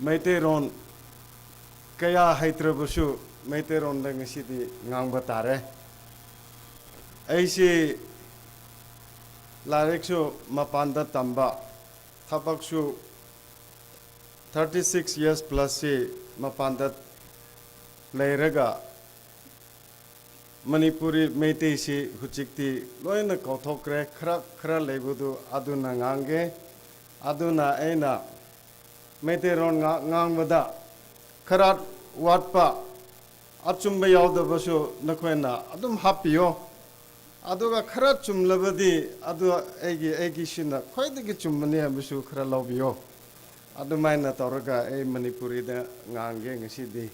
Maiteron kaya haitrabusu Maiteron lang isidi ngang batare. Ay si Lariksu mapanda tamba Tabaksu 36 years plus si mapanda Lairaga Manipuri Meitei si Huchikti Loina Kotokre Kra Lebudu Aduna Ngange Aduna Ena Meiteron Ngangwada Karat Watpa Achumba Yaudabasu Nakwena Adum Hapio Aduga Karat Chumlabadi Adu Egi Shina Quite Chumani Abusu Kra Lobio Adumaina Toraga A Manipuri de Ngange Sidi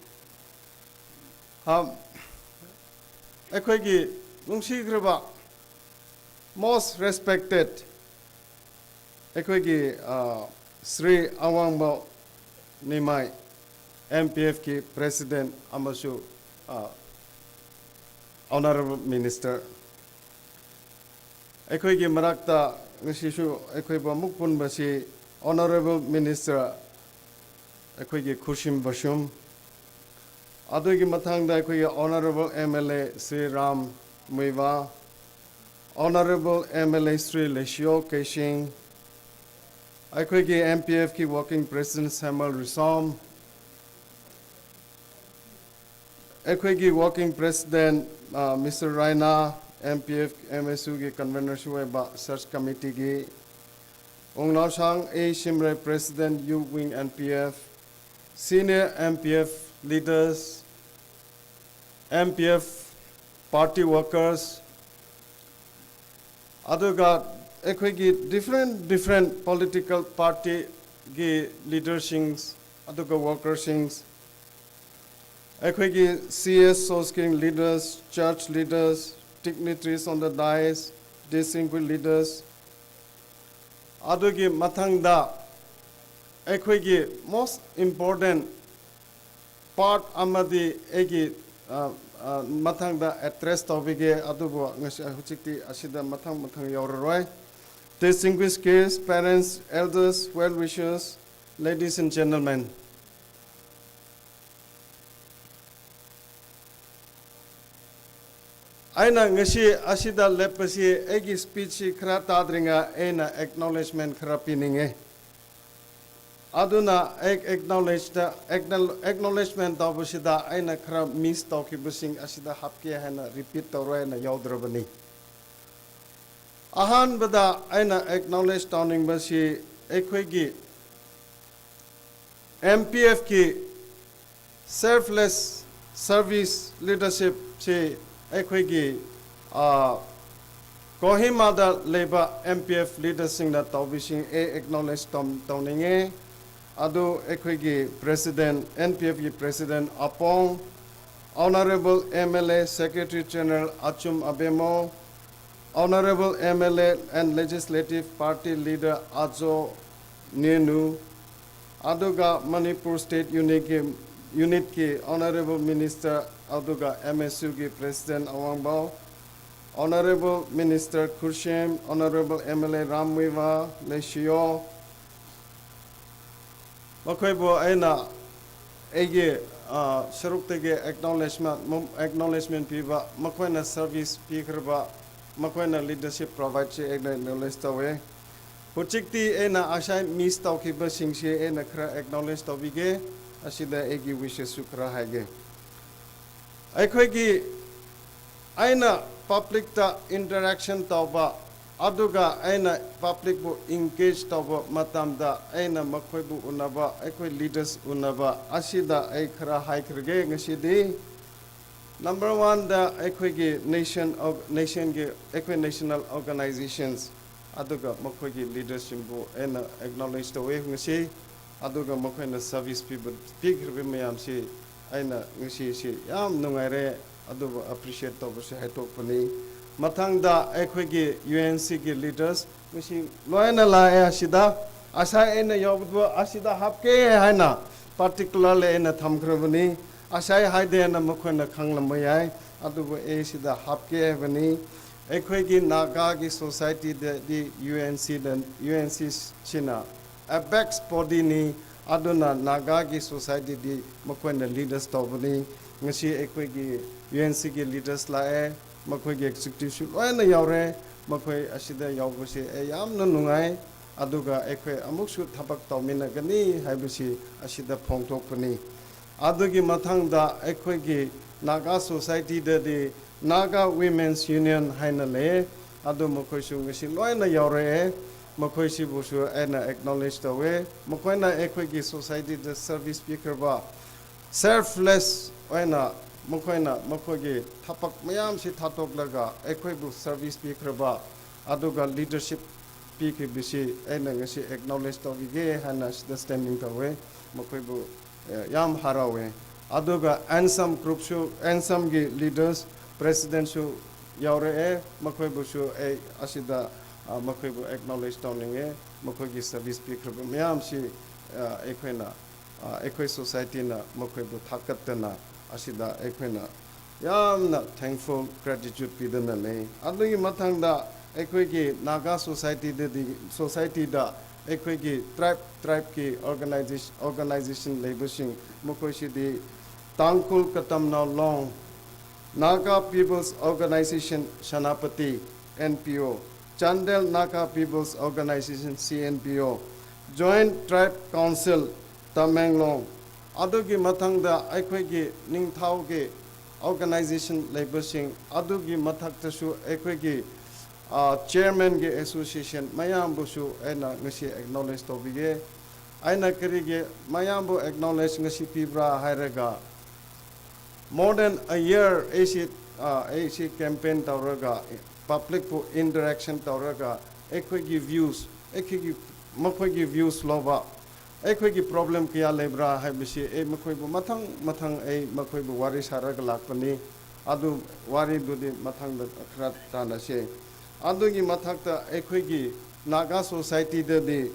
Ekwegi Nungsigraba most respected Ekwegi Sri Awangbo Nimai MPF ki President Amasu Honorable Minister Ekwegi Marakta Ngishishu Ekweba Mukpun Basi Honorable Minister Ekwegi Kushim Bashum Adugi Matangda Ekwegi Honorable MLA Sri Ram Muiva Honorable MLA Sri Leshio Keshing Ekwegi MPF ki Working President Samuel Risom Ekwegi Working President Mr. Raina MPF MSU ki Convener Shueba Search Committee ki Ongnaw Sang A Shimre President U Wing NPF Senior MPF leaders MPF party workers Aduga Ekwegi different political party ki leaderships Aduga workerships Ekwegi CS Sosking leaders, church leaders, dignitaries on the dais, distinguished leaders. Adugi Matangda Ekwegi most important part Amadi Egi Matangda address Tobige Adubo Huchiti Ashida Matang Yoroi. Distinguished guests, parents, elders, well wishers, ladies and gentlemen. Aina ngasi asida lepasi egi speech kra tadringa ena acknowledgement kra pininge aduna acknowledgement tabusida aina kra miss tokibusing asida hapke hana repeat tawra na yaudrabani ahan bada aina acknowledge tawning basi ekhwegi MPF ki selfless service leadership che Ekwegi Kohimada Labor MPF leaders in the Taubishing A acknowledged Towninge Adu Ekwegi President NPF President Apong Honorable MLA Secretary General Achum Abemo Honorable MLA and Legislative Party Leader Ajo Nenu Aduga Manipur State Unit ki Honorable Minister Aduga MSU ki President Awangbao, Honorable Minister Kurshem, Honorable MLA Ramwiva Leshio, Makoibo Aina Ege Sharuktege acknowledgement piva, Makoina service pikraba, Makoina leadership provide acknowledge tawe. Huchikti Aina Ashai Miss Taukiba Singshi Aina acknowledge tawige, Ashida Egi wishes Sukra Hage. Ekwegi aina public ta interaction tauba aduga aina public bu engage tauba matamda aina makhoibu unaba ekoi leaders unaba asida ai khara haikrge ngasidi number 1 the ekwegi nation ge ekoi national organizations aduga makhoigi leadership bu aina acknowledge the way ngasi aduga makhoina service people pigrbe mayam si Aina ngisi si yam nungaire adu appreciate to bose haitopani mathangda ekhwegi UNC ki leaders ngisi loina la asida asa ena yobdu asida hapke haina particularly ena thamkrabani asa haide na makhona khanglamayai adu e sida hapke bani ekhwegi naga ki society the UNC China apex body ni aduna naga gi society di makoina leaders tawbani ngasi ekoi gi UNC gi leaders lae makoi gi executive shu loina yaure makoi asida yawbasi yamna nungai aduga ekoi amuksu thabak tawmina gani haibasi asida phongthokpani adugi mathangda ekoi gi naga society de naga women's union haina le adu makoi su ngasi loina yaure makoi si busu ena acknowledge tawe makoi na ekoi gi society de service speaker ba selfless oina makoi gi thapak mayam si thatok laga ekoi bu service speaker ba aduga leadership piki bisi ena ngasi acknowledge tawige hana the standing tawe makoi bu yam harawe aduga ansam group su ansam gi leaders president su yaure makoi bu su asida makoi bu acknowledge tawninge makoi gi service speaker bu mayam si ekoina ekoi society na makoi bu thakatna asida ekoina yamna thankful gratitude pidana le adugi mathangda ekoi gi naga society da ekoi gi tribe ki organization labelsing makoi si di tangkul katamna long Naga People's Organization Shanapati NPO Chandel Naga People's Organization CNPO Joint Tribe Council Tamenglong adugi mathangda aikhoigi ningthaugi organization labelsing adugi mathaktasu aikhoigi chairman ge association mayambusu ena ngasi acknowledge tobige aina karige mayambu acknowledge ngasi pibra hairaga more than a year AC campaign tauraga public po interaction tauraga ekhoigi views ekhoigi makhoigi views loba ekhoigi problem kya lebra haibisi makhoibu mathang makhoibu wari saraga lakpani adu wari dudi mathang da khra tana se adugi mathakta ekhoigi naga society de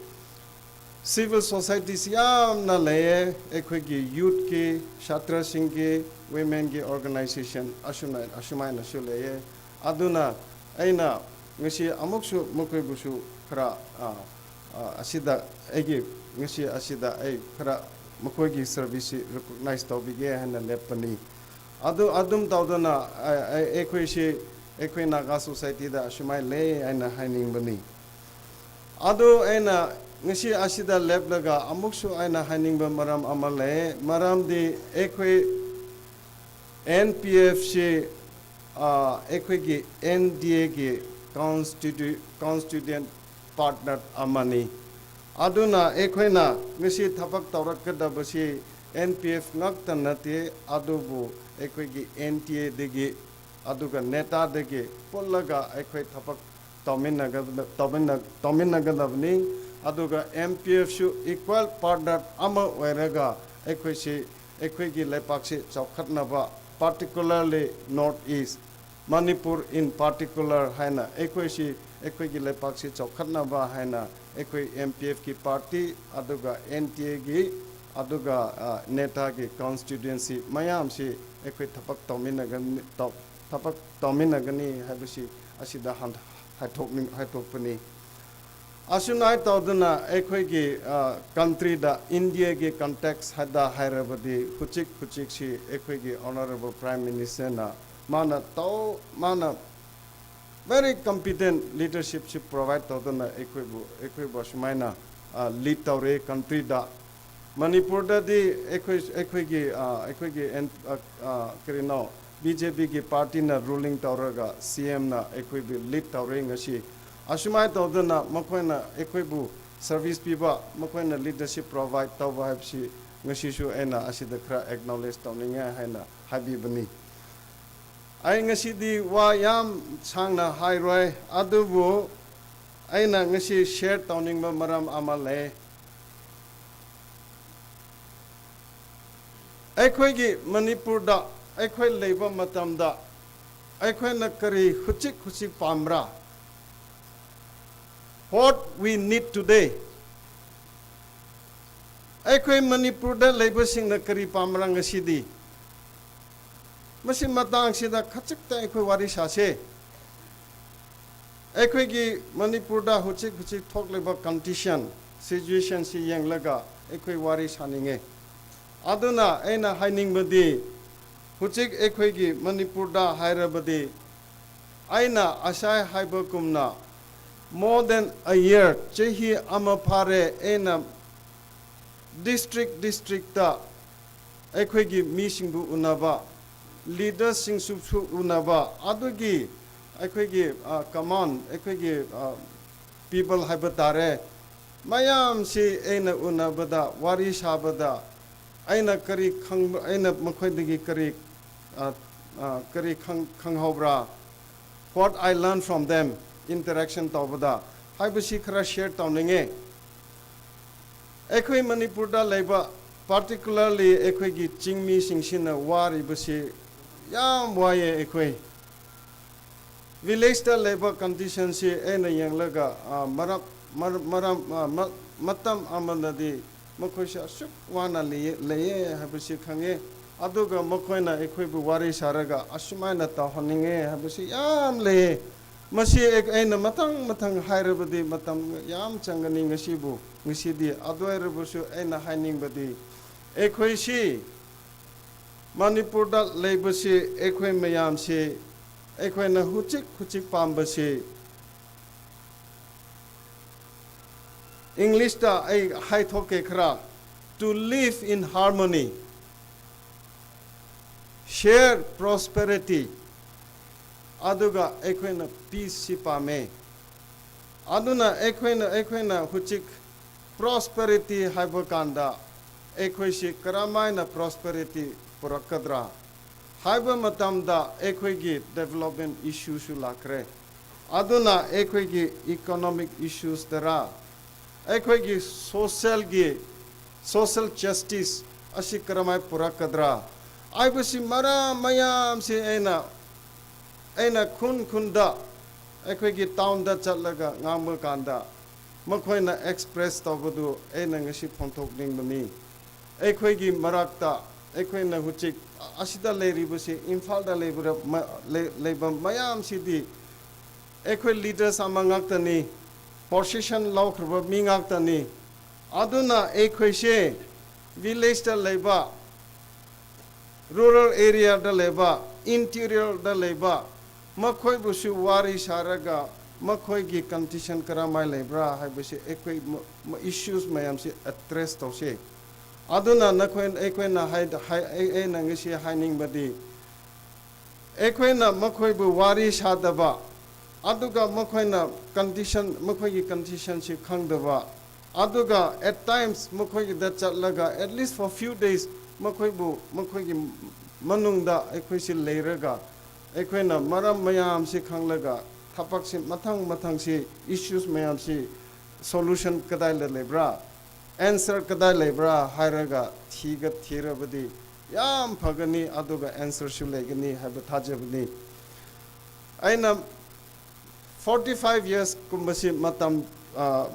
civil societies yamna leye ekhoigi youth ki shatra singh ki women ki organization ashumai na shuleye aduna aina ngasi amuksu makhoibusu khra asida egi ngasi asida khra makhoigi service recognize tawbige hana lepani adum tawdana ekoi naga society da ashumai le aina haining bani adu aina ngasi asida leblaga amuksu aina haining ba maram amale maram di ekoi NPF she ekoi gi NDA gi constituent partner amani aduna ekoina ngasi thapak tawrakadabasi NPF ngaktanate adubu ekoi gi NTA degi aduga neta degi pollaga ekoi thapak taminagadabni aduga MPF shu equal partner ama oiraga ekoi si ekoi gi lepaksi chawkhatnaba particularly northeast manipur in particular haina ekoi gi lepaksi chawkhatnaba haina ekoi MPF ki party aduga NTA gi aduga neta gi constituency mayam si ekoi thapak taminagani habisi asida haithokpani asunai tawduna ekoi gi country da India gi context hada hairabadi huchik si ekoi gi honorable prime minister na mana very competent leadership provide tawduna ekoi bu sumaina lead tawre country da manipur da di ekoi gi kirino BJP ki party na ruling tawraga CM na ekoi bi lead tawre ngasi asumai tawduna makoina ekoi bu service piba makoina leadership provide tawba habsi ngasi su ena asida khra acknowledge tawninga haina habibani ai ngasi di wa yam sangna hairoi adubu aina ngasi share tawningba maram amale ekoi gi manipur da ekoi leiba matamda ekoi na kari huchik pamra what we need today ekoi manipur da leiba sing na kari pamra ngasidi masi matang sida khachikta ekoi wari sase ekoi gi manipur da huchik thok leba condition situation si yang laga ꯑꯩꯈꯣꯏ ꯋꯥꯔꯤ ꯁꯥꯅꯤꯡꯉꯦ ꯑꯗꯨꯅ ꯑꯩꯅ ꯍꯥꯏꯅꯤꯡꯕꯗꯤ ꯍꯧꯖꯤꯛ ꯑꯩꯈꯣꯏꯒꯤ ꯃꯅꯤꯄꯨꯔꯗ ꯍꯥꯏꯔꯕꯗꯤ ꯑꯩꯅ ꯑꯁꯥꯏ ꯍꯥꯏꯕꯒꯨꯝꯅ more than a year chahi ama phare ena district ta ekhoi gi mi singbu unaba leaders sing su unaba adugi ekhoi gi command ekhoi gi people habatare mayam si ena unabada wari sabada aina kari khang aina makhoi digi kari khang hobra what I learned from them interaction tawbada haibasi khara share tawninge ekhoi manipur da leba particularly ekhoi gi chingmi singsina wari basi yam waye ekhoi village da leba condition si ena yanglaga matam amanadi makhoi sha suk wana leye haibasi khange aduga makhoina ekhoi bu wari saraga asumaina tawhaninge haibasi yam leye masi aina matang hairabadi matam yam changani ngasibu ngasidi adwairabusu aina hainingbadi ekhoi si manipur da leibasi ekhoi mayam si ekhoi na huchik pambasi English da ai hai thoke khra to live in harmony share prosperity aduga ekhoina peace si pame aduna ekhoina huchik prosperity haibakanda ekhoi si karamaina prosperity purakadra haiba matamda ekhoi gi development issues lakre aduna ekhoi gi economic issues dara ekhoi gi social justice asi karamai purakadra aibasi mara mayam si aina khunda ekhoi gi town da chatlaga ngamba kanda makhoina express tawbadu aina ngasi phonthok ningbani ekhoi gi marakta ekhoina huchik asida leiribasi imphal da leibam mayam sidi ekhoi leaders amangaktani position laukhra mingaktani aduna ekhoi se village da leiba rural area da leiba interior da leiba makhoi busu wari saraga makhoi gi condition karamai lebra haibasi ekhoi issues mayam si address tawse aduna ekhoi na hai na ngisi haining badi ekhoi na makhoi bu wari sadaba aduga makhoi na condition makhoi gi condition si khangdaba aduga at times makhoi gi da chatlaga at least for few days makhoi gi manungda ekhoi si leiraga ekhoina maram mayam si khanglaga thapak si mathang si issues mayam si solution kadai lebra answer kadai lebra hairaga thirabadi yam phagani aduga answer su legani haba thajabani aina 45 years kumbasi matam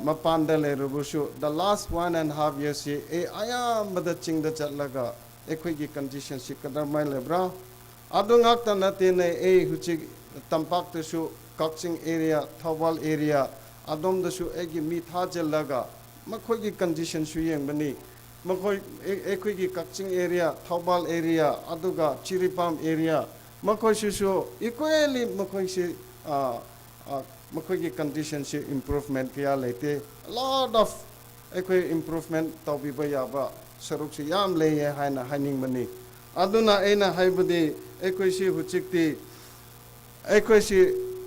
mapanda lerubusu the last 1.5 years si ayam bada chingda chatlaga ekhoi gi condition si kadamai lebra adungakta natene huchik tampak tesu Kaching area Thawal area adom dasu egi mi thajelaga makhoi gi condition su yengbani makhoi ekhoi gi Kaching area Thawal area aduga Chiripam area makhoi su equally makhoi si makhoi gi condition si improvement kya lete a lot of ekhoi improvement tawbiba yaba saruk si yam leye haina haning mani aduna aina haibadi ekhoi si huchikti ekhoi si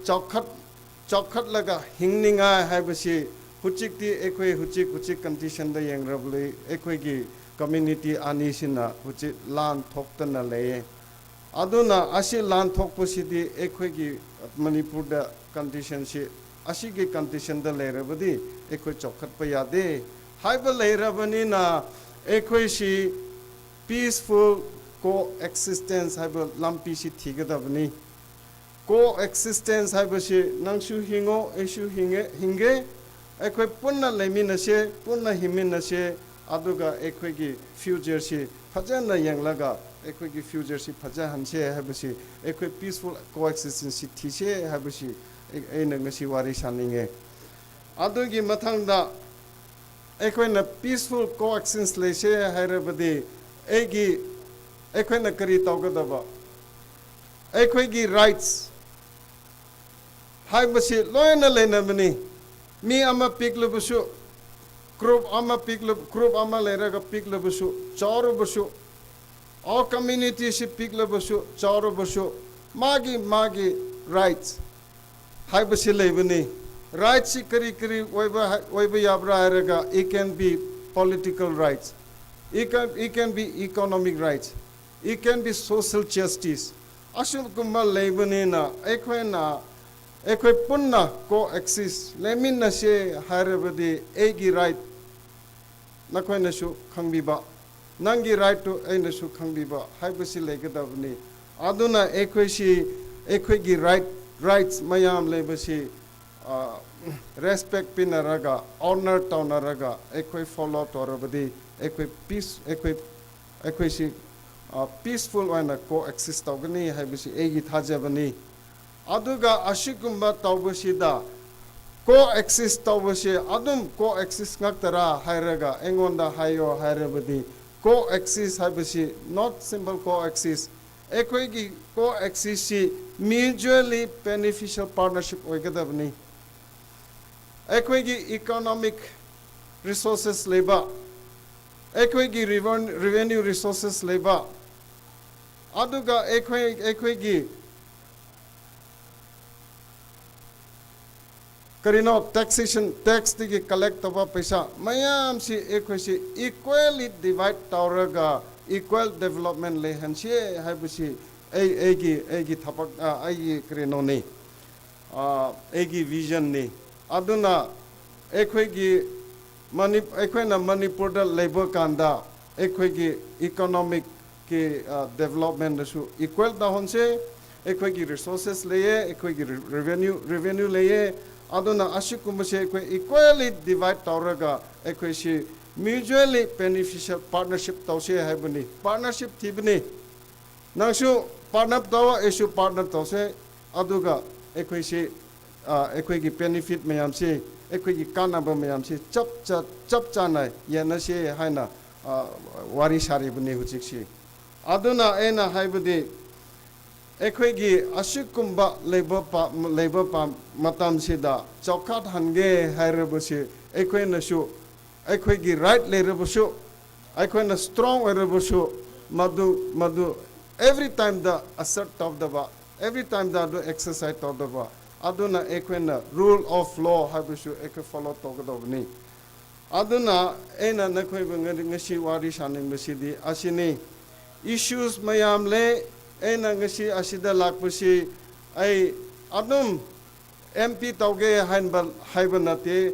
chokhat laga hingninga haibasi huchikti ekhoi huchik condition da yengrabli ekhoi gi community ani sina huchik lan thoktana leye aduna asi lan thokpasidi ekhoi gi manipur da condition si asi gi condition da lerabadi ekhoi chokhat pa yade haiba lerabani na ekhoi si peaceful coexistence haiba lampi si thigadabani coexistence haibasi nangsu hingo esu hinge ekhoi punna leminase punna himinase aduga ekhoi gi future si phajana yanglaga ekhoi gi future si phaja hanse haibasi ekhoi peaceful coexistence si thise haibasi eina ngasi wari saninge adugi mathangda ꯑꯩꯈꯣꯏꯅ ꯄꯤꯁꯐꯨꯜ ꯀꯣꯑꯦꯛꯁꯤꯁ ꯂꯩꯁꯦ ꯍꯥꯏꯔꯕꯗꯤ ꯑꯩꯈꯣꯏꯅ ꯀꯔꯤ ꯇꯧꯒꯗꯕ ꯑꯩꯈꯣꯏꯒꯤ rights ꯍꯥꯏꯕꯁꯤ ꯂꯣꯏꯅ ꯂꯩꯅꯕꯅꯤ ꯃꯤ ꯑꯃ ꯄꯤꯛꯂꯕꯁꯨ group ama leraga piklabusu chaurubusu all community si piklabusu chaurubusu magi rights haibasi lebani rights si kari oiba yabra haraga it can be political rights it can be economic rights it can be social justice asum kumma lebani na ekhoi punna coexist lemina se harabadi egi right nakoinasu khangbiba nangi right to ainasu khangbiba haibasi legadabni aduna ekhoi gi rights mayam lebasi respect pinaraga honor taunaraga ekhoi follow torabadi ekhoi peace ekhoi si peaceful oina coexist tawgani haibasi egi thajabani aduga ashigumba tawbasida coexist tawbasi adum coexist ngaktara hairaga engonda hayo hairabadi coexist habasi not simple coexist ekoigi coexist si mutually beneficial partnership oigadabni ekoigi economic resources leba ekoigi revenue resources leba aduga ekoigi karino taxation tax digi collect taba paisa mayam si ekhoi equally divide tawraga equal development le hansi haibusi egi thapak ai karino ni egi vision ni aduna ekhoina manipur da labor kanda ekhoigi economic ki development su equal da honse ekhoigi resources leye ekhoigi revenue leye aduna ashikumbase ekoi equally divide tawraga ekoi si mutually beneficial partnership tawse haibani partnership thibni nangsu partner tawa isu partner tawse aduga ekoi si ekoi gi benefit mayam si ekoi gi kanaba mayam si chap chana yana se haina wari sari bani hujiksi aduna ena haibadi ekhoi ashikumba labor pa matam sida chokhat hange hairabusi ekhoi nasu ekhoi gi right lerabusu ekhoi na strong erabusu madu every time the assert of the ba every time the exercise of the ba aduna ekhoi na rule of law habusu ekhoi follow togadobni aduna ena nakhoi ngasi wari shaning basidi asini issues mayam le aina ngasi asida lakpusi ai adum MP tauge haibanate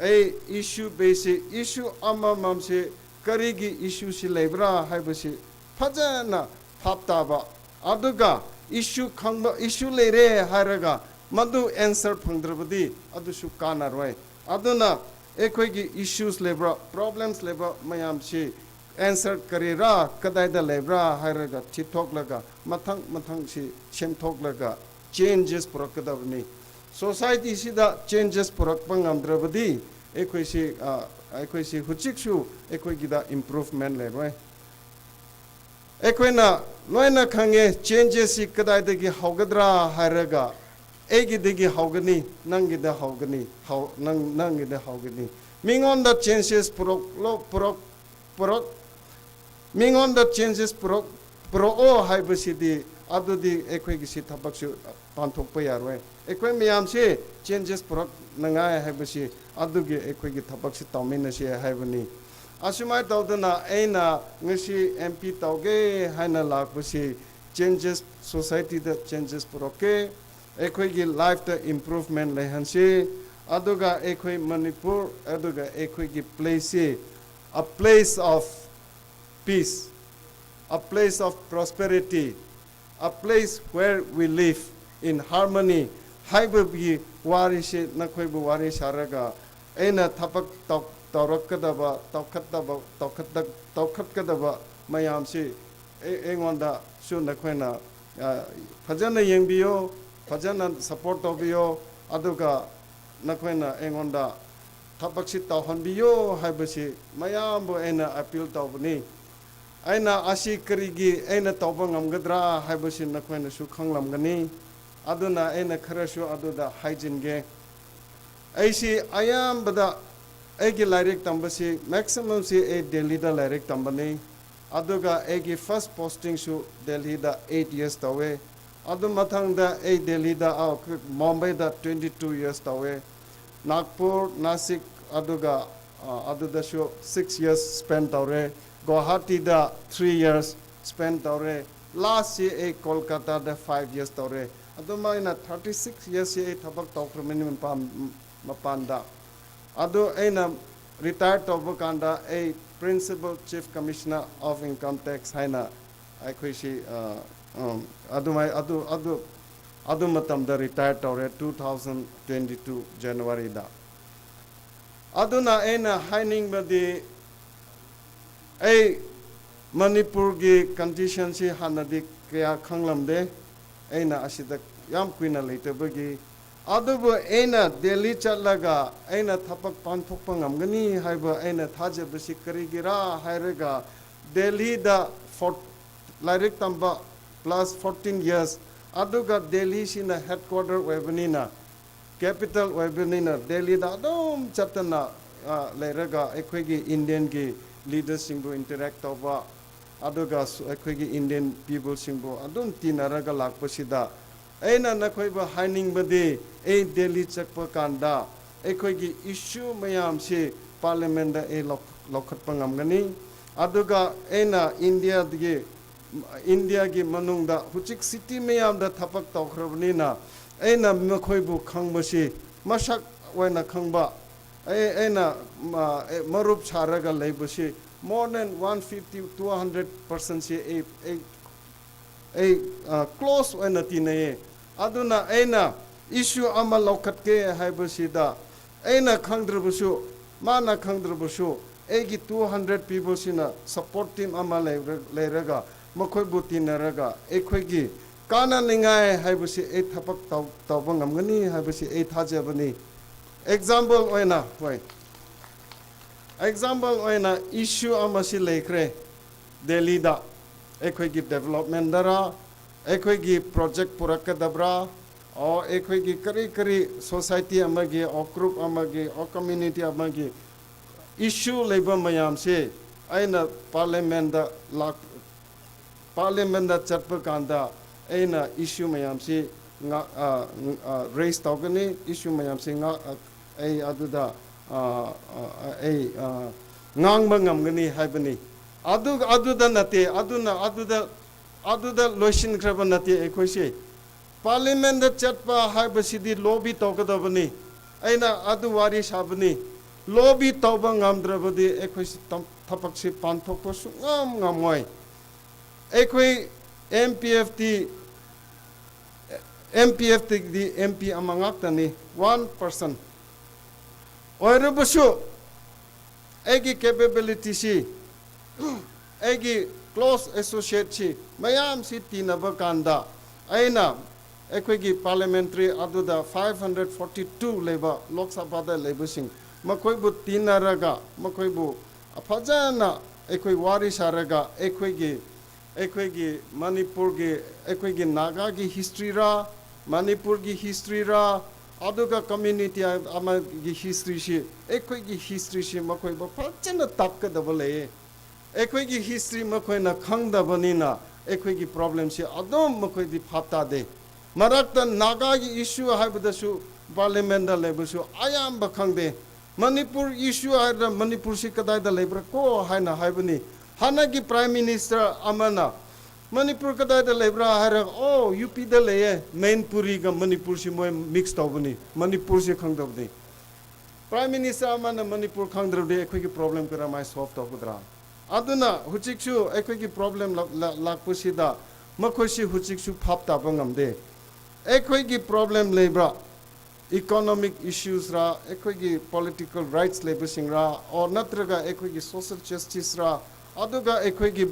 ai issue basic issue amamamse karigi issue si lebra haibasi fajana thaptaba aduga issue khangba issue lere haraga madu answer phangdrabadi adusu kanarwai aduna ekhoigi issues lebra problems lebra mayamsi answer karira kadaida lebra hairaga chithoklaga mathang si semthoklaga changes purakadabni society sida changes purakpa ngamdrabadi ekhoi si huchiksu ekhoi gida improvement leroi ekhoina loina khange changes si kadaida gi haugadra hairaga egi degi haugani nangida haugani nangida haugani mingon the changes purok mingon the changes pro o haibasidi adudi ekhoi gi si thapaksu panthokpa yaroi ekhoi miyam se changes purok nangai haibasi adugi ekhoi gi thapaksu tawmina se haibani asumai tawdana aina ngasi MP tawge haina lakbasi changes society the changes puroke ekhoi gi life the improvement lehanse aduga ekhoi manipur aduga ekhoi gi place a place of peace, a place of prosperity, a place where we live in harmony. Haibabi warishe nakhoibu waris haraga ena thapak tawrakkadaba tawkhatkadaba mayamsi engonda su nakhoina phajana yengbiyo phajana support tobiyo aduga nakhoina engonda ꯊꯕꯛꯁꯤ ꯇꯧꯍꯟꯕꯤꯌꯣ ꯍꯥꯏꯕꯁꯤ ꯃꯌꯥꯝꯕꯨ ꯑꯩꯅ appeal ꯇꯧꯕꯅꯤ ꯑꯩꯅ ꯑꯁꯤ ꯀꯔꯤꯒꯤ ꯑꯩꯅ ꯇꯧꯕ ꯉꯝꯒꯗ꯭ꯔꯥ ꯍꯥꯏꯕꯁꯤ ꯅꯈꯣꯏꯅꯁꯨ ꯈꯪꯂꯝꯒꯅꯤ ꯑꯗꯨꯅ ꯑꯩꯅ ꯈꯔꯁꯨ ꯑꯗꯨꯗ ꯍꯥꯏꯖꯤꯟꯒꯦ ꯑꯩꯁꯤ ꯑꯌꯥꯝꯕꯗ ꯑꯩꯒꯤ ꯂꯥꯏꯔꯤꯛ ꯇꯝꯕꯁꯤ ꯃꯦꯛꯁꯤꯃꯝꯁꯤ ꯑꯩ ꯗꯦꯜꯂꯤꯗ ꯂꯥꯏꯔꯤꯛ ꯇꯝꯕꯅꯤ ꯑꯗꯨꯒ ꯑꯩꯒꯤ ꯐꯥꯔꯁ ꯄꯣꯁꯇꯤꯡꯁꯨ ꯗꯦꯜꯂꯤꯗ 8 years ꯇꯧꯋꯦ ꯑꯗꯨ ꯃꯊꯪꯗ ꯑꯩ ꯗꯦꯜꯂꯤꯗ ꯃꯨꯝꯕꯥꯏꯗ 22 years ꯇꯧꯋꯦ ꯅꯥꯒꯄꯨꯔ ꯅꯥꯁꯤꯛ ꯑꯗꯨꯒ ꯑꯗꯨꯗꯁꯨ 6 years ꯁ꯭ꯄꯦꯟ ꯇꯧꯔꯦ ꯒꯨꯋꯥꯍꯥꯇꯤꯗ 3 years ꯁ꯭ꯄꯦꯟ ꯇꯧꯔꯦ ꯂꯥꯁꯁꯤ ꯑꯩ ꯀꯣꯜꯀꯥꯇꯥꯗ 5 years ꯇꯧꯔꯦ ꯑꯗꯨꯃꯥꯏꯅ 36 years ꯑꯩ ꯊꯕꯛ ꯇꯧꯈ꯭ꯔꯕꯅꯤ ꯃꯄꯥꯟꯗ ꯑꯗꯨ ꯑꯩꯅ ꯔꯤꯇꯥꯌꯔ ꯇꯧꯕ ꯀꯥꯟꯗ ꯑꯩ principal chief commissioner of income tax ꯍꯥꯏꯅ ꯑꯩꯈꯣꯏꯁꯤ ꯑꯗꯨ ꯃꯇꯝꯗ ꯔꯤꯇꯥꯌꯔ ꯇꯧꯔꯦ 2022 ꯖꯅꯋꯥꯔꯤꯗ ꯑꯗꯨꯅ ꯑꯩꯅ ꯍꯥꯏꯅꯤꯡꯕꯗꯤ ꯑꯩ ꯃꯅꯤꯄꯨꯔꯒꯤ ꯀꯟꯗꯤꯁꯟꯁꯤ ꯍꯥꯟꯅꯗꯤ ꯀꯌꯥ ꯈꯪꯂꯝꯗꯦ ꯑꯩꯅ ꯑꯁꯤꯗ ꯌꯥꯝ ꯀꯨꯏꯅ ꯂꯩꯇꯕꯒꯤ ꯑꯗꯨꯕꯨ ꯑꯩꯅ ꯗꯦꯜꯂꯤ ꯆꯠꯂꯒ ꯑꯩꯅ ꯊꯕꯛ ꯄꯥꯡꯊꯣꯛꯄ ꯉꯝꯒꯅꯤ ꯍꯥꯏꯕ ꯑꯩꯅ ꯊꯥꯖꯕꯁꯤ ꯀꯔꯤꯒꯤꯔꯥ ꯍꯥꯏꯔꯒ ꯗꯦꯜꯂꯤꯗ ꯂꯥꯏꯔꯤꯛ ꯇꯝꯕ + 14 years ꯑꯗꯨꯒ ꯗꯦꯜꯂꯤꯁꯤꯅ ꯍꯦꯗꯀ꯭ꯋꯥꯔꯇꯔ ꯑꯣꯏꯕꯅꯤꯅ ꯀꯦꯄꯤꯇꯦꯜ ꯑꯣꯏꯕꯅꯤꯅ ꯗꯦꯜꯂꯤꯗ ꯑꯗꯨꯝ ꯆꯠꯇꯅ ꯂꯩꯔꯒ ꯑꯩꯈꯣꯏꯒꯤ ꯏꯟꯗꯤꯌꯟꯒꯤ ꯂꯤꯗꯔꯁꯤꯡꯕꯨ ꯏꯟꯇꯔꯦꯛ ꯇꯧꯕ ꯑꯗꯨꯒ ꯑꯩꯈꯣꯏꯒꯤ ꯏꯟꯗꯤꯌꯟ ꯄꯤꯄꯜꯁꯤꯡꯕꯨ ꯑꯗꯨꯝ ꯇꯤꯟꯅꯔꯒ ꯂꯥꯛꯄꯁꯤꯗ ꯑꯩꯅ ꯅꯈꯣꯏꯕꯨ ꯍꯥꯏꯅꯤꯡꯕꯗꯤ ꯑꯩ ꯗꯦꯜꯂꯤ ꯆꯠꯄ ꯀꯥꯟꯗ ꯑꯩꯈꯣꯏꯒꯤ ꯏꯁꯨ ꯃꯌꯥꯝꯁꯤ ꯄꯥꯔꯂꯤꯌꯥꯃꯦꯟꯗ ꯑꯩ ꯂꯧꯈꯠꯄ ꯉꯝꯒꯅꯤ ꯑꯗꯨꯒ ꯑꯩꯅ ꯏꯟꯗꯤꯌꯥꯒꯤ ꯃꯅꯨꯡꯗ ꯍꯧꯖꯤꯛ ꯁꯤꯇꯤ ꯃꯌꯥꯝꯗ ꯊꯕꯛ ꯇꯧꯈ꯭ꯔꯕꯅꯤꯅ ꯑꯩꯅ ꯃꯈꯣꯏꯕꯨ ꯈꯪꯕꯁꯤ ꯃꯁꯛ ꯑꯣꯏꯅ ꯈꯪꯕ ꯑꯩꯅ ꯃꯔꯨꯞ ꯁꯥꯔꯒ ꯂꯩꯕꯁꯤ more than 150-200% ꯑꯩ ꯀ꯭ꯂꯣꯁ ꯑꯣꯏꯅ ꯇꯤꯟꯅꯩꯌꯦ ꯑꯗꯨꯅ ꯑꯩꯅ ꯏꯁꯨ ꯑꯃ ꯂꯧꯈꯠꯀꯦ ꯍꯥꯏꯕꯁꯤꯗ ꯑꯩꯅ ꯈꯪꯗ꯭ꯔꯕꯁꯨ ꯃꯥꯅ ꯈꯪꯗ꯭ꯔꯕꯁꯨ ꯑꯩꯒꯤ 200 peopleꯁꯤꯅ ꯁꯞꯄꯣꯔꯠ ꯇꯤꯝ ꯑꯃ ꯂꯩꯔꯒ ꯃꯈꯣꯏꯕꯨ ꯇꯤꯟꯅꯔꯒ ꯑꯩꯈꯣꯏꯒꯤ ꯀꯥꯟꯅꯅꯤꯡꯉꯥꯏ ꯍꯥꯏꯕꯁꯤ ꯑꯩ ꯊꯕꯛ ꯇꯧꯕ ꯉꯝꯒꯅꯤ ꯍꯥꯏꯕꯁꯤ ꯑꯩ ꯊꯥꯖꯕꯅꯤ ꯑꯦꯛꯖꯥꯝꯄꯜ ꯑꯣꯏꯅ ꯏꯁꯨ ꯑꯃꯁꯤ ꯂꯩꯈ꯭ꯔꯦ ꯗꯦꯜꯂꯤꯗ ꯑꯩꯈꯣꯏꯒꯤ ꯗꯦꯕꯂꯞꯃꯦꯟꯗꯔ ꯑꯩꯈꯣꯏꯒꯤ ꯄ꯭ꯔꯣꯖꯦꯛ ꯄꯨꯔꯛꯀꯗꯕ꯭ꯔꯥ ꯑꯣ ꯑꯩꯈꯣꯏꯒꯤ ꯀꯔꯤ ꯁꯣꯁꯥꯏꯇꯤ ꯑꯃꯒꯤ ꯑꯣ ꯒ꯭ꯔꯨꯞ ꯑꯃꯒꯤ ꯑꯣ ꯀꯝꯃ꯭ꯌꯨꯅꯤꯇꯤ ꯑꯃꯒꯤ ꯏꯁꯨ ꯂꯩꯕ ꯃꯌꯥꯝꯁꯦ ꯑꯩꯅ ꯄꯥꯔꯂꯤꯌꯥꯃꯦꯟꯗ ꯆꯠꯄ ꯀꯥꯟꯗ ꯑꯩꯅ ꯏꯁꯨ ꯃꯌꯥꯝꯁꯤ ꯔꯦꯁ ꯇꯧꯒꯅꯤ ꯏꯁꯨ ꯃꯌꯥꯝꯁꯤ ꯑꯩ ꯑꯗꯨꯗ ꯑꯩ ꯉꯥꯡꯕ ꯉꯝꯒꯅꯤ ꯍꯥꯏꯕꯅꯤ ꯑꯗꯨꯗ ꯅꯠꯇꯦ ꯑꯗꯨꯗ ꯂꯣꯏꯁꯤꯟꯈ꯭ꯔꯕ ꯅꯠꯇꯦ ꯑꯩꯈꯣꯏꯁꯦ ꯄꯥꯔꯂꯤꯌꯥꯃꯦꯟꯗ ꯆꯠꯄ ꯍꯥꯏꯕꯁꯤꯗꯤ ꯂꯣꯕꯤ ꯇꯧꯒꯗꯕꯅꯤ ꯑꯩꯅ ꯑꯗꯨ ꯋꯥꯔꯤ ꯁꯥꯕꯅꯤ ꯂꯣꯕꯤ ꯇꯧꯕ ꯉꯝꯗ꯭ꯔꯕꯗꯤ ꯑꯩꯈꯣꯏꯁꯤ ꯊꯕꯛꯁꯤ ꯄꯥꯡꯊꯣꯛꯄ ꯁꯨꯡꯉꯝ ꯉꯝꯃꯣꯏ ꯑꯩꯈꯣꯏ MPFꯇꯒꯤꯗꯤ MP ꯑꯃ ꯉꯥꯛꯇꯅꯤ 1% ꯑꯣꯏꯔꯕꯁꯨ ꯑꯩꯒꯤ ꯀꯦꯄꯦꯕꯤꯂꯤꯇꯤꯁꯤ ꯑꯩꯒꯤ ꯀ꯭ꯂꯣꯁ ꯑꯦꯁꯣꯁꯤꯌꯦꯠꯁꯤ ꯃꯌꯥꯝꯁꯤ ꯇꯤꯟꯅꯕ ꯀꯥꯟꯗ ꯑꯩꯅ ꯑꯩꯈꯣꯏꯒꯤ ꯄꯥꯔꯂꯤꯌꯥꯃꯦꯟꯇꯔꯤ ꯑꯗꯨꯗ 542 ꯂꯩꯕ ꯂꯣꯛ ꯁꯚꯥꯗ ꯂꯩꯕꯁꯤꯡ ꯃꯈꯣꯏꯕꯨ ꯇꯤꯟꯅꯔꯒ ꯃꯈꯣꯏꯕꯨ ꯐꯖꯅ ꯑꯩꯈꯣꯏ ꯋꯥꯔꯤ ꯁꯥꯔꯒ ꯑꯩꯈꯣꯏꯒꯤ ꯃꯅꯤꯄꯨꯔꯒꯤ ꯑꯩꯈꯣꯏꯒꯤ ꯅꯥꯒꯥꯒꯤ ꯍꯤꯁꯇ꯭ꯔꯤꯔꯥ ꯃꯅꯤꯄꯨꯔꯒꯤ ꯍꯤꯁꯇ꯭ꯔꯤꯔꯥ ꯑꯗꯨꯒ ꯀꯝꯃ꯭ꯌꯨꯅꯤꯇꯤ ꯑꯃꯒꯤ ꯍꯤꯁꯇ꯭ꯔꯤꯁꯤ ꯑꯩꯈꯣꯏꯒꯤ ꯍꯤꯁꯇ꯭ꯔꯤꯁꯤ ꯃꯈꯣꯏꯕꯨ ꯐꯖꯅ ꯇꯥꯛꯀꯗꯕ ꯂꯩꯌꯦ ꯑꯩꯈꯣꯏꯒꯤ ꯍꯤꯁꯇ꯭ꯔꯤ ꯃꯈꯣꯏꯅ ꯈꯪꯗꯕꯅꯤꯅ ꯑꯩꯈꯣꯏꯒꯤ ꯄ꯭ꯔꯣꯕ꯭ꯂꯦꯝꯁꯤ ꯑꯗꯨꯝ ꯃꯈꯣꯏꯗꯤ ꯚꯥꯞ ꯇꯥꯗꯦ ꯃꯔꯛꯇ ꯅꯥꯒꯥꯒꯤ ꯏꯁꯨ ꯍꯥꯏꯕꯗꯁꯨ ꯄꯥꯔꯂꯤꯌꯥꯃꯦꯟꯗ ꯂꯩꯕꯁꯨ ꯑꯌꯥꯝꯕ ꯈꯪꯗꯦ ꯃꯅꯤꯄꯨꯔ ꯏꯁꯨ ꯍꯥꯏꯔꯒ ꯃꯅꯤꯄꯨꯔꯁꯤ ꯀꯗꯥꯏꯗ ꯂꯩꯕ꯭ꯔꯥ ꯀꯣ ꯍꯥꯏꯅ ꯍꯥꯏꯕꯅꯤ ꯍꯥꯟꯅꯒꯤ ꯄ꯭ꯔꯥꯏꯝ ꯃꯤꯅꯤꯁꯇꯔ ꯑꯃꯅ ꯃꯅꯤꯄꯨꯔ ꯀꯗꯥꯏꯗ ꯂꯩꯕ꯭ꯔꯥ ꯍꯥꯏꯔꯒ UPꯗ ꯂꯩꯌꯦ ꯃꯩꯟꯄꯨꯔꯤꯒ ꯃꯅꯤꯄꯨꯔꯁꯤ ꯃꯣꯏ ꯃꯤꯛꯁ ꯇꯧꯕꯅꯤ ꯃꯅꯤꯄꯨꯔꯁꯤ ꯈꯪꯗꯕꯅꯤ ꯄ꯭ꯔꯥꯏꯝ ꯃꯤꯅꯤꯁꯇꯔ ꯑꯃꯅ ꯃꯅꯤꯄꯨꯔ ꯈꯪꯗ꯭ꯔꯕꯗꯤ ꯑꯩꯈꯣꯏꯒꯤ ꯄ꯭ꯔꯣꯕ꯭ꯂꯦꯝ ꯀꯔꯝꯍꯥꯏꯅ ꯁꯣꯜꯕ ꯇꯧꯒꯗ꯭ꯔꯥ ꯑꯗꯨꯅ ꯍꯧꯖꯤꯛꯁꯨ ꯑꯩꯈꯣꯏꯒꯤ ꯄ꯭ꯔꯣꯕ꯭ꯂꯦꯝ ꯂꯥꯛꯄꯁꯤꯗ ꯃꯈꯣꯏꯁꯤ ꯍꯧꯖꯤꯛꯁꯨ ꯚꯥꯞ ꯇꯥꯕ ꯉꯝꯗꯦ ꯑꯩꯈꯣꯏꯒꯤ ꯄ꯭ꯔꯣꯕ꯭ꯂꯦꯝ ꯂꯩꯕ꯭ꯔꯥ ꯏꯀꯣꯅꯣꯃꯤꯛ ꯏꯁꯨꯁꯔꯥ ꯑꯩꯈꯣꯏꯒꯤ ꯄꯣꯂꯤꯇꯤꯀꯦꯜ ꯔꯥꯏꯠꯁ ꯂꯩꯕꯁꯤꯡꯔꯥ ꯑꯣꯔ ꯅꯠꯇ꯭ꯔꯒ ꯑꯩꯈꯣꯏꯒꯤ ꯁꯣꯁꯤꯌꯦꯜ ꯖꯁꯇꯤꯁꯔꯥ ꯑꯗꯨꯒ ꯑꯩꯈꯣꯏꯒꯤ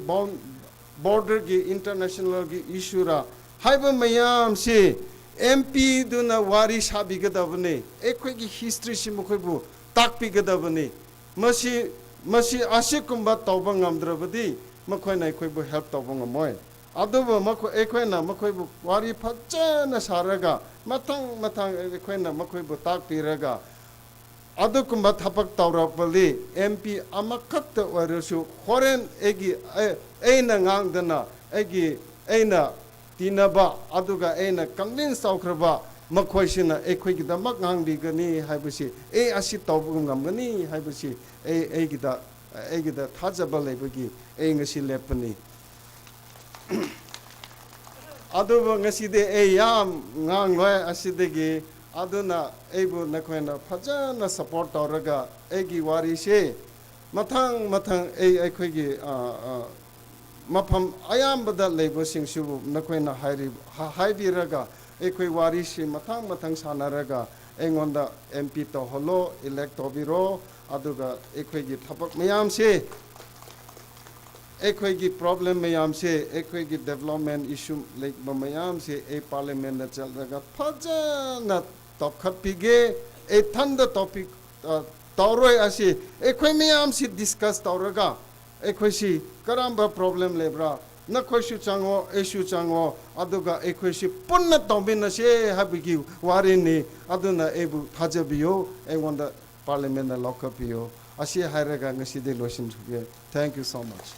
ꯕꯣꯔꯗꯔꯒꯤ ꯏꯟꯇꯔꯅꯦꯁꯅꯦꯜꯒꯤ ꯏꯁꯨꯔꯥ ꯍꯥꯏꯕ ꯃꯌꯥꯝꯁꯤ MPꯗꯨꯅ ꯋꯥꯔꯤ ꯁꯥꯕꯤꯒꯗꯕꯅꯤ ꯑꯩꯈꯣꯏꯒꯤ ꯍꯤꯁꯇ꯭ꯔꯤꯁꯤ ꯃꯈꯣꯏꯕꯨ takpigadabani masi asikumba tawba ngamdrabadi makoina aikoibu help tawba ngamoy aduba aikoina makoibu wari phajana saraga mathang aikoina makoibu takpiraga adukumba thapak tawrapali MP amakhatta oirasu horen eina ngangdana eina tinaba aduga eina convince tawkraba makoisina ekhoigidama ngangbigani haibasi asi tawbu ngamgani haibasi eigida thajaba lebagi ngasi lepani aduba ngaside yam ngangloi asidegi aduna eibu nakoina phajana support tawraga eigi wari se mathang ekhoigi mafam ayambada leibosingsu nakoina haibiraga ekoi wari se mathang sanaraga engonda MP toholo elect tobiro aduga ekoigi thapak mayam se ekoigi problem mayam se ekoigi development issue like mayam se parliament na chalraga phajana topkhat pige thanda topic tawroi asi ekoi mayam se discuss tawraga ekoi si karamba problem lebra nakoishu chango eshu chango aduga ekoishi punna tombina se habigi warini aduna ebu thajabiyo engonda parliament na lokapiyo asi hairaga ngaside losin thuge. Thank you so much.